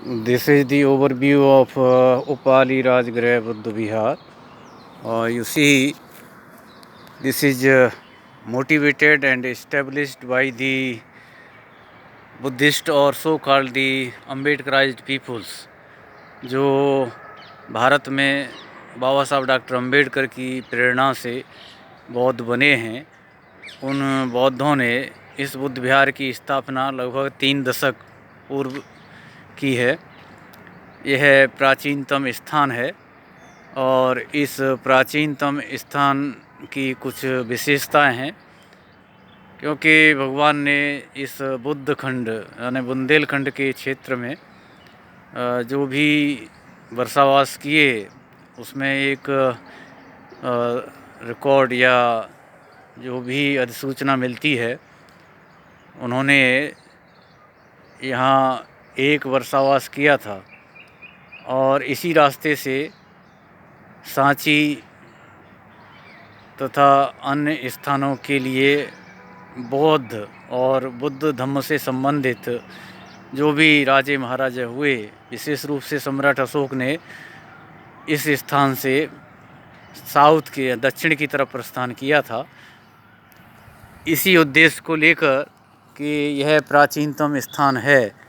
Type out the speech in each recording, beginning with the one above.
This is the overview of Upali Rajgrah Buddha Vihar. You see, this is motivated and established by the Buddhist or so-called the Ambedkarized peoples, जो भारत में बाबा साहब doctor Ambedkar की प्रेरणा से बौद्ध बने हैं। उन बौद्धों ने इस बुद्ध विहार की स्थापना लगभग 3 दशक पूर्व की है। यह प्राचीनतम स्थान है और इस प्राचीनतम स्थान की कुछ विशेषताएं हैं, क्योंकि भगवान ने इस बुद्ध खंड यानी बुंदेलखंड के क्षेत्र में जो भी वर्षावास किए, उसमें एक रिकॉर्ड या जो भी अधिसूचना मिलती है, उन्होंने यहाँ एक वर्षावास किया था और इसी रास्ते से सांची तथा अन्य स्थानों के लिए बौद्ध और बुद्ध धम्म से संबंधित जो भी राजे महाराजा हुए, विशेष रूप से सम्राट अशोक ने इस स्थान से साउथ के दक्षिण की तरफ प्रस्थान किया था, इसी उद्देश्य को लेकर कि यह प्राचीनतम स्थान है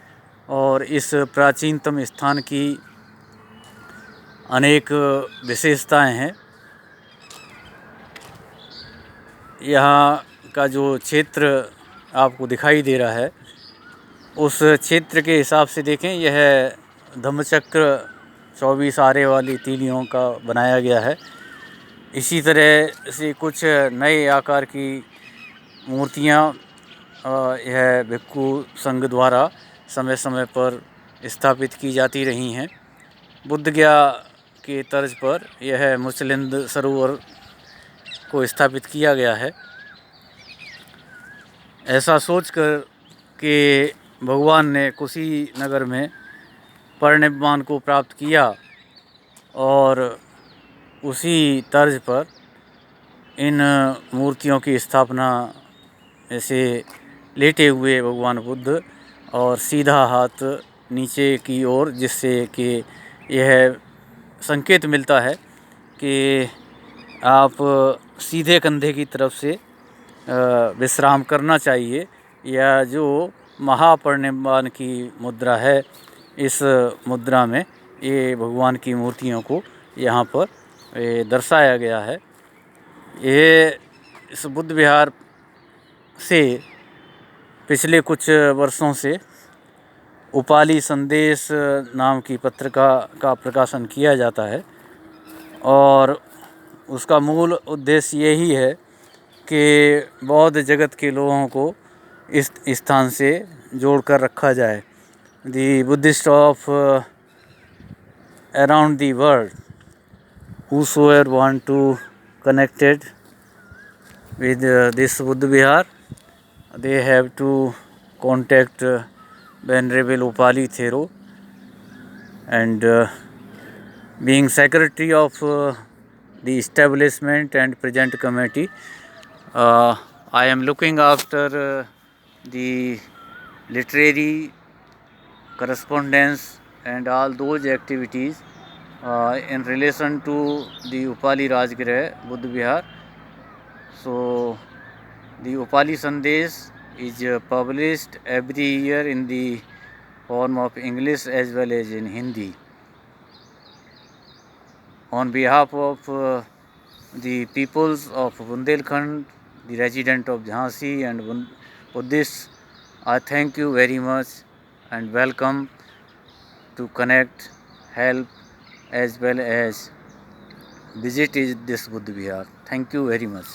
और इस प्राचीनतम स्थान की अनेक विशेषताएं हैं। यहाँ का जो क्षेत्र आपको दिखाई दे रहा है, उस क्षेत्र के हिसाब से देखें, यह धम्मचक्र 24 आरे वाली तीलियों का बनाया गया है। इसी तरह से कुछ नए आकार की मूर्तियाँ यह भिक्खु संघ द्वारा समय समय पर स्थापित की जाती रही हैं। बुद्ध गया के तर्ज पर यह मुचलिंद सरोवर को स्थापित किया गया है। ऐसा सोचकर कि भगवान ने कुशीनगर में परिनिब्बान को प्राप्त किया और उसी तर्ज पर इन मूर्तियों की स्थापना, ऐसे लेटे हुए भगवान बुद्ध और सीधा हाथ नीचे की ओर, जिससे कि यह संकेत मिलता है कि आप सीधे कंधे की तरफ से विश्राम करना चाहिए, या जो महापरिनिर्वाण की मुद्रा है, इस मुद्रा में ये भगवान की मूर्तियों को यहाँ पर दर्शाया गया है। ये इस बुद्ध विहार से पिछले कुछ वर्षों से उपाली संदेश नाम की पत्रिका का प्रकाशन किया जाता है और उसका मूल उद्देश्य यही है कि बौद्ध जगत के लोगों को इस स्थान से जोड़कर रखा जाए। दी Buddhist of around the world, whosoever want to connected with this Buddha Vihar, they have to contact Venerable Upali Thero, and being secretary of the establishment and present committee, I am looking after the literary correspondence and all those activities in relation to the Upali Rajgrah Buddha Vihar. So the Upali Sandesh is published every year in the form of English as well as in Hindi. On behalf of the peoples of Bundelkhand, the resident of Jhansi and Buddhists, I thank you very much and welcome to connect, help as well as visit this Buddha Vihar. Thank you very much.